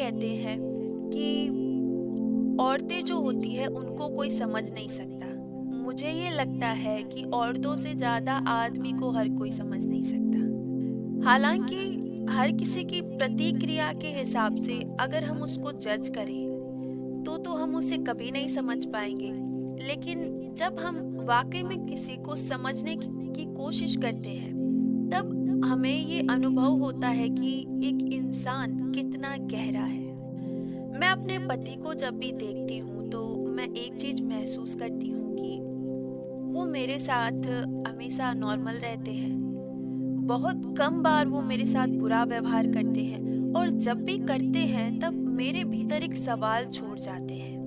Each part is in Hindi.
कहते हैं कि औरतें जो होती है उनको कोई समझ नहीं सकता। मुझे ये लगता है कि औरतों से ज्यादा आदमी को हर कोई समझ नहीं सकता। हालांकि हर किसी की प्रतिक्रिया के हिसाब से अगर हम उसको जज करें तो हम उसे कभी नहीं समझ पाएंगे। लेकिन जब हम वाकई में किसी को समझने की कोशिश करते हैं तब हमें ये अनुभव होता है कि एक इंसान कितना गहरा है। मैं अपने पति को जब भी देखती हूँ तो मैं एक चीज महसूस करती हूँ कि वो मेरे साथ हमेशा नॉर्मल रहते हैं। बहुत कम बार वो मेरे साथ बुरा व्यवहार करते हैं और जब भी करते हैं तब मेरे भीतर एक सवाल छोड़ जाते हैं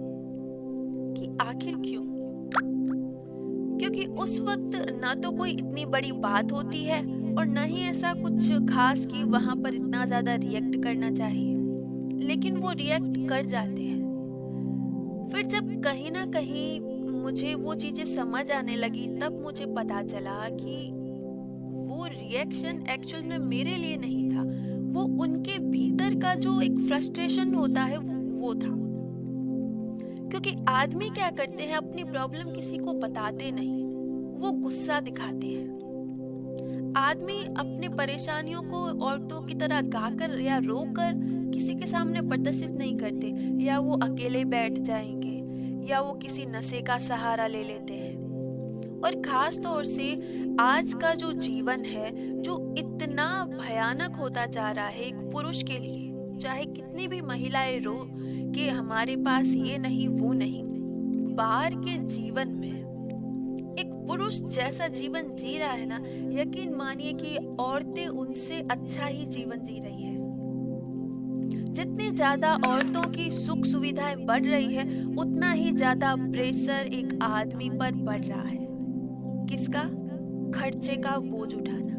कि आखिर क्यों। क्योंकि उस वक्त ना तो कोई इतनी बड़ी बात होती है और न ही ऐसा कुछ खास कि वहां पर इतना ज्यादा रिएक्ट करना चाहिए, लेकिन वो रिएक्ट कर जाते हैं। फिर जब कहीं ना कहीं मुझे वो चीजें समझ आने लगी तब मुझे पता चला कि वो रिएक्शन एक्चुअल में मेरे लिए नहीं था। वो उनके भीतर का जो एक फ्रस्ट्रेशन होता है वो था। क्योंकि आदमी क्या करते हैं, अपनी प्रॉब्लम किसी को बताते नहीं, वो गुस्सा दिखाते हैं। आदमी अपने परेशानियों को औरतों की तरह गाकर या रोकर किसी के सामने प्रदर्शित नहीं करते, या वो अकेले बैठ जाएंगे या वो किसी नशे का सहारा ले लेते हैं। और खास तौर से आज का जो जीवन है जो इतना भयानक होता जा रहा है एक पुरुष के लिए, चाहे कितनी भी महिलाएं रो कि हमारे पास ये नहीं वो नहीं, बाहर के जीवन में एक पुरुष जैसा जीवन जी रहा है ना, यकीन मानिए कि औरतें उनसे अच्छा ही जीवन जी रही है। जितनी ज्यादा औरतों की सुख सुविधाएं बढ़ रही है उतना ही ज्यादा प्रेशर एक आदमी पर बढ़ रहा है। किसका? खर्चे का बोझ उठाना।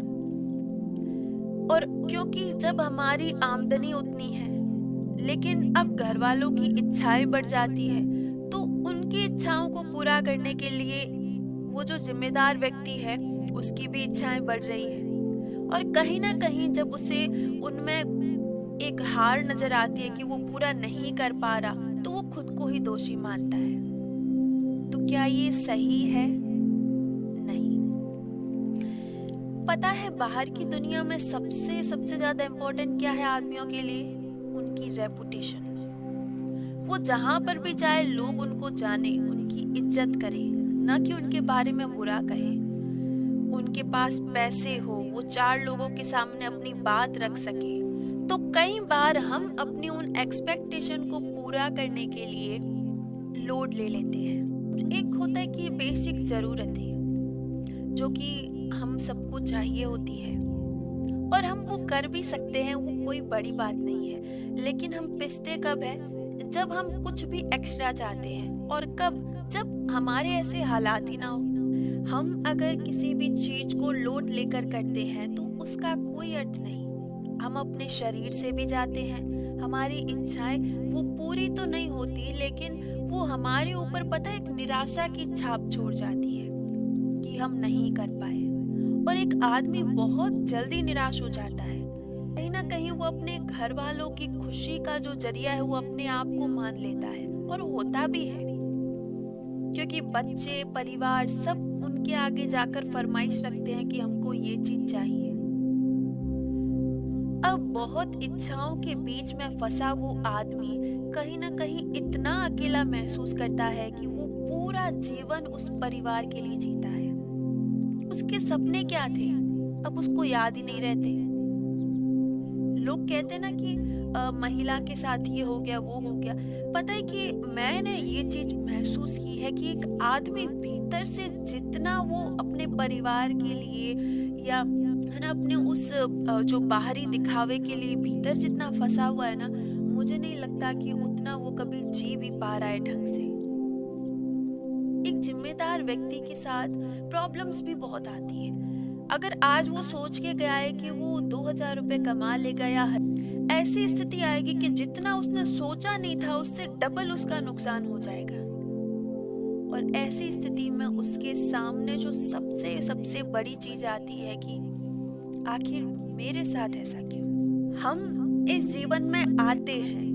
और क्योंकि जब हमारी आमदनी उतनी है लेकिन अब घर वालों की इच्छाएं बढ़ जाती है तो उनकी इच्छाओं को पूरा करने के लिए वो जो जिम्मेदार व्यक्ति है उसकी भी इच्छाएं बढ़ रही है। और कहीं ना कहीं जब उसे उनमें एक हार नजर आती है कि वो पूरा नहीं कर पा रहा तो वो खुद को ही दोषी मानता है। तो क्या ये सही है? नहीं। पता है बाहर की दुनिया में सबसे सबसे ज्यादा इम्पोर्टेंट क्या है आदमियों के लिए? उनकी रेपुटेशन। वो जहां पर भी जाए लोग उनको जाने, उनकी इज्जत करें, न कि उनके बारे में बुरा कहे। उनके पास पैसे हो, वो चार लोगों के सामने अपनी बात रख सके। तो कई बार हम अपनी उन एक्सपेक्टेशन को पूरा करने के लिए लोड ले लेते हैं। एक होता है कि बेसिक जरूरतें जो कि हम सबको चाहिए होती है और हम वो कर भी सकते हैं, वो कोई बड़ी बात नहीं है। लेकिन हम पिसते कब है? जब हम कुछ भी एक्स्ट्रा चाहते हैं। और कब? जब हमारे ऐसे हालात ही ना हो। हम अगर किसी भी चीज को लोड लेकर करते हैं तो उसका कोई अर्थ नहीं। हम अपने शरीर से भी जाते हैं, हमारी इच्छाएं वो पूरी तो नहीं होती लेकिन वो हमारे ऊपर पता है एक निराशा की छाप छोड़ जाती है कि हम नहीं कर पाए। और एक आदमी बहुत जल्दी निराश हो जाता है। कहीं ना कहीं वो अपने घर वालों की खुशी का जो जरिया है वो अपने आप को मान लेता है, और होता भी है। क्योंकि बच्चे, परिवार सब उनके आगे जाकर फरमाइश रखते हैं कि हमको ये चीज चाहिए। अब बहुत इच्छाओं के बीच में फंसा वो आदमी कहीं ना कहीं इतना अकेला महसूस करता है कि वो पूरा जीवन उस परिवार के लिए जीता है। उसके सपने क्या थे अब उसको याद ही नहीं रहते। लोग कहते हैं ना कि महिला के साथ ये हो गया वो हो गया। पता है कि मैंने ये चीज महसूस की है कि एक आदमी भीतर से जितना वो अपने परिवार के लिए या है ना अपने उस जो बाहरी दिखावे के लिए भीतर जितना फंसा हुआ है ना, मुझे नहीं लगता कि उतना वो कभी जी भी पा रहा है ढंग से। एक जिम्मेदार व्यक्ति के साथ प्रॉब्लम्स भी बहुत आती है। अगर आज वो सोच के गया है कि वो 2000 रुपए कमा लेगा, या ऐसी स्थिति आएगी कि जितना उसने सोचा नहीं था उससे डबल उसका नुकसान हो जाएगा। और ऐसी स्थिति में उसके सामने जो सबसे सबसे बड़ी चीज आती है कि आखिर मेरे साथ ऐसा क्यों? हम इस जीवन में आते हैं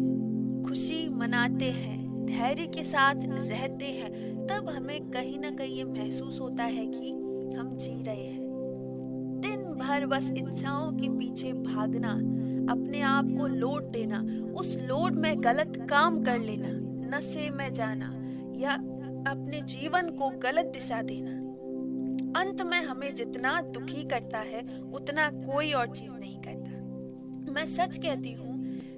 खुशी मनाते हैं, धैर्य के साथ रहते हैं, तब हमें कहीं ना कहीं ये महसूस होता है कि हम जी रहे हैं। दिन भर बस इच्छाओं के पीछे भागना, अपने आप को लोड देना, उस लोड में गलत काम कर लेना, नशे में जाना या अपने जीवन को गलत दिशा देना, अंत में हमें जितना दुखी करता है उतना कोई और चीज नहीं करता। मैं सच कहती हूँ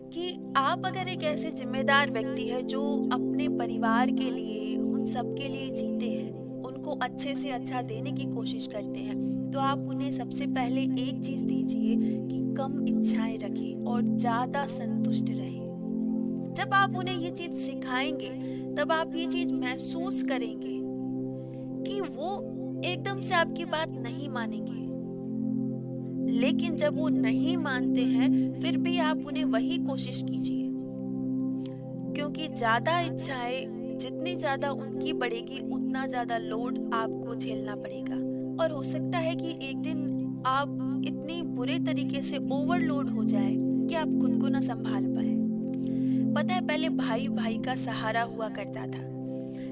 कि आप अगर एक ऐसे जिम्मेदार व्यक्ति है जो अपने परिवार के लिए, उन सब के लिए जीते हैं, उनको अच्छे से अच्छा देने की कोशिश करते हैं, तो आप उन्हें सबसे पहले एक चीज दीजिए कि कम इच्छाएं रखें और ज्यादा संतुष्ट रहें। जब आप उन्हें ये चीज सिखाएंगे तब आप ये चीज महसूस करेंगे कि वो एकदम से आपकी बात नहीं मानेंगे। लेकिन जब वो नहीं मानते हैं फिर भी आप उन्हें वही कोशिश कीजिए, क्योंकि ज्यादा इच्छाएं जितनी ज्यादा उनकी बढ़ेगी उतना ज्यादा लोड आपको झेलना पड़ेगा। और हो सकता है कि एक दिन आप इतनी बुरे तरीके से ओवरलोड हो जाए कि आप खुद को ना संभाल पाए। पता है, पहले भाई भाई का सहारा हुआ करता था,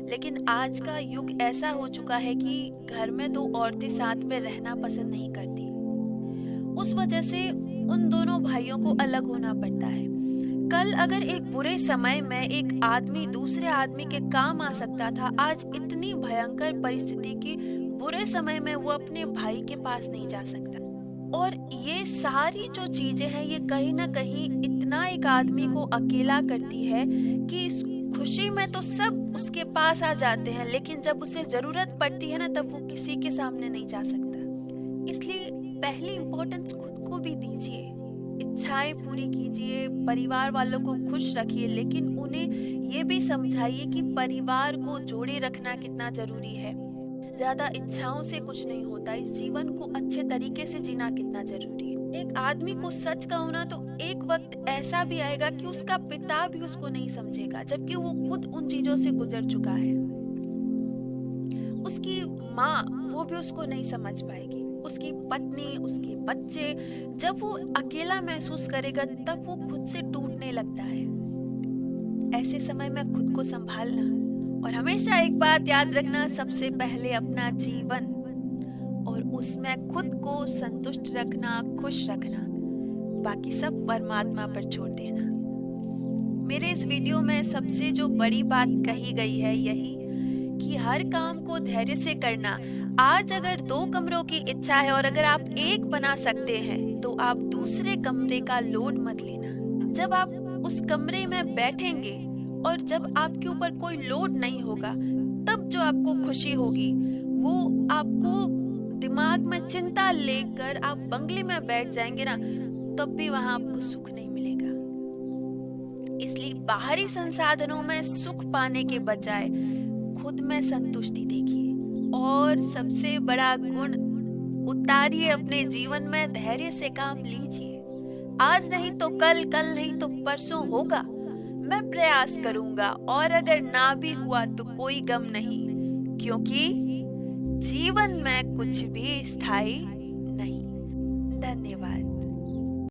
लेकिन आज का युग ऐसा हो चुका है कि घर में दो औरतें साथ में रहना पसंद नहीं करती। उस वजह से उन दोनों भाइयों को अलग होना पड़ता है। कल अगर एक बुरे समय में एक आदमी दूसरे आदमी के काम आ सकता था, आज इतनी भयंकर परिस्थिति की बुरे समय में वो अपने भाई के पास नहीं जा सकता। और ये सारी जो चीजें हैं ये कहीं ना कहीं इतना एक आदमी को अकेला करती है कि इस खुशी में तो सब उसके पास आ जाते हैं, लेकिन जब उसे जरूरत पड़ती है ना तब वो किसी के सामने नहीं जा सकता। इसलिए पहली इम्पोर्टेंस खुद को भी दीजिए, इच्छाएं पूरी कीजिए, परिवार वालों को खुश रखिए, लेकिन उन्हें ये भी समझाइए कि परिवार को जोड़े रखना कितना जरूरी है। ज्यादा इच्छाओं से कुछ नहीं होता, इस जीवन को अच्छे तरीके से जीना कितना जरूरी है। एक आदमी को सच कहूं ना तो एक वक्त ऐसा भी आएगा कि उसका पिता भी उसको नहीं समझेगा, जबकि वो खुद उन चीजों से गुजर चुका है। उसकी माँ वो भी उसको नहीं समझ पाएगी, उसकी पत्नी, उसके बच्चे। जब वो अकेला महसूस करेगा तब वो खुद से टूटने लगता है। ऐसे समय में खुद को संभालना और हमेशा एक बात याद रखना, सबसे पहले अपना जीवन और उसमें खुद को संतुष्ट रखना, खुश रखना, बाकी सब परमात्मा पर छोड़ देना। मेरे इस वीडियो में सबसे जो बड़ी बात कही गई है यही कि हर काम को धैर्य से करना। आज अगर 2 कमरों की इच्छा है और अगर आप एक बना सकते हैं तो आप दूसरे कमरे का लोड मत लेना। जब आप उस कमरे में बैठेंगे और जब आपके ऊपर कोई लोड नहीं होगा तब जो आपको खुशी होगी वो आपको दिमाग में चिंता लेकर आप बंगले में बैठ जाएंगे ना तब भी वहां आपको सुख नहीं मिलेगा। इसलिए बाहरी संसाधनों में सुख पाने के बजाय खुद में संतुष्टि देखिए और सबसे बड़ा गुण उतारिए अपने जीवन में, धैर्य से काम लीजिए। आज नहीं तो कल, कल नहीं तो परसों होगा। मैं प्रयास करूंगा और अगर ना भी हुआ तो कोई गम नहीं, क्योंकि जीवन में कुछ भी स्थायी